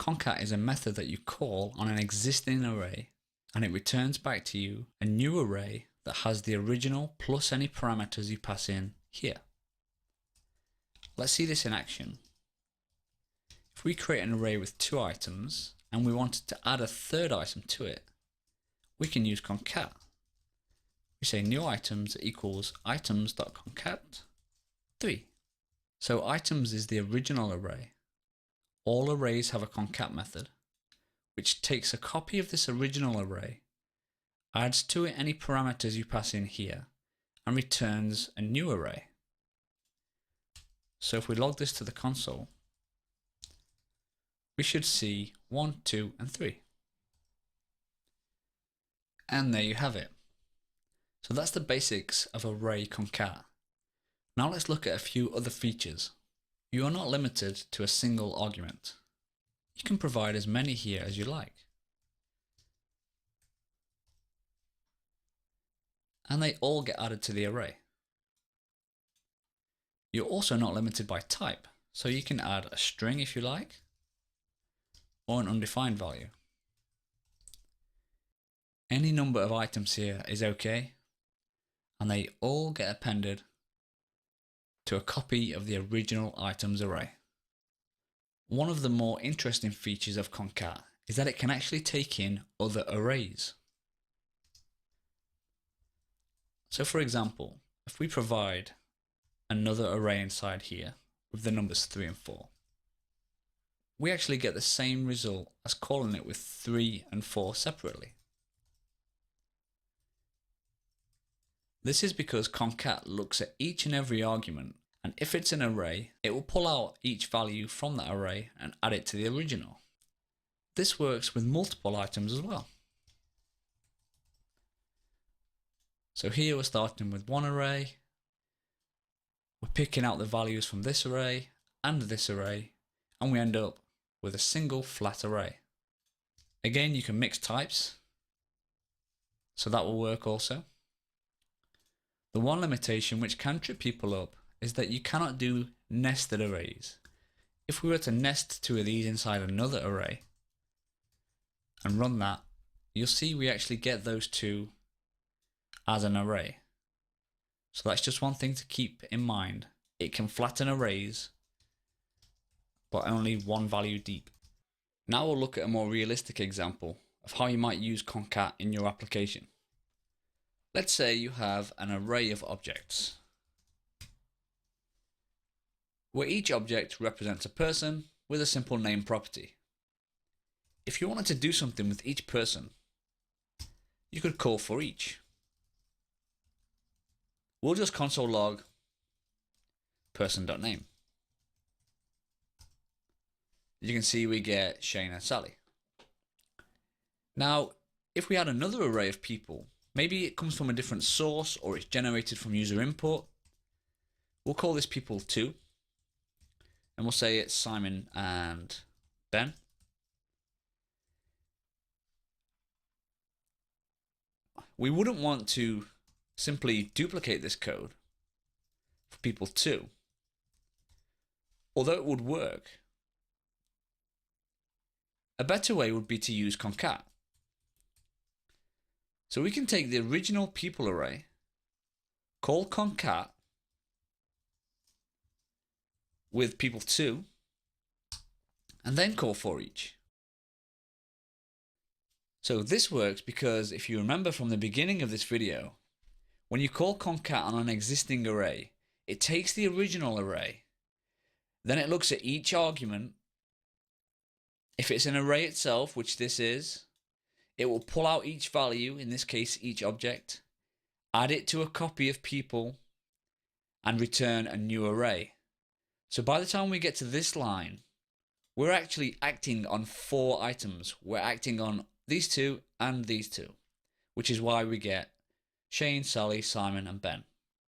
concat is a method that you call on an existing array, and it returns back to you a new array that has the original plus any parameters you pass in here. Let's see this in action. If we create an array with 2 items and we wanted to add a third item to it, we can use concat. We say new items equals items.concat 3. So items is the original array. All arrays have a concat method, which takes a copy of this original array, adds to it any parameters you pass in here, and returns a new array. So if we log this to the console, we should see 1, 2, and 3. And there you have it. So that's the basics of array concat. Now let's look at a few other features. You are not limited to a single argument. You can provide as many here as you like. And they all get added to the array. You're also not limited by type, so you can add a string if you like, or an undefined value. Any number of items here is okay, and they all get appended to a copy of the original items array. One of the more interesting features of concat is that it can actually take in other arrays. So for example, if we provide another array inside here with the numbers 3 and 4, we actually get the same result as calling it with 3 and 4 separately. This is because concat looks at each and every argument, and if it's an array, it will pull out each value from that array and add it to the original. This works with multiple items as well. So here we're starting with one array, we're picking out the values from this array and this array, and we end up with a single flat array. Again, you can mix types, so that will work also. The one limitation which can trip people up is that you cannot do nested arrays. If we were to nest 2 of these inside another array and run that, you'll see we actually get those 2 as an array. So that's just one thing to keep in mind. It can flatten arrays, but only one value deep. Now we'll look at a more realistic example of how you might use concat in your application. Let's say you have an array of objects, where each object represents a person with a simple name property. If you wanted to do something with each person, you could call for each. We'll just console log person.name. You can see we get Shane and Sally. Now, if we had another array of people, maybe it comes from a different source or it's generated from user input, we'll call this people 2. And we'll say it's Simon and Ben. We wouldn't want to simply duplicate this code for people 2. Although it would work, a better way would be to use concat. So we can take the original people array, call concat with people 2, and then call for each. So this works because if you remember from the beginning of this video, when you call concat on an existing array, it takes the original array, then it looks at each argument. If it's an array itself, which this is, it will pull out each value, in this case each object, add it to a copy of people, and return a new array. So by the time we get to this line, we're actually acting on 4 items. We're acting on these 2 and these 2, which is why we get Shane, Sally, Simon, and Ben.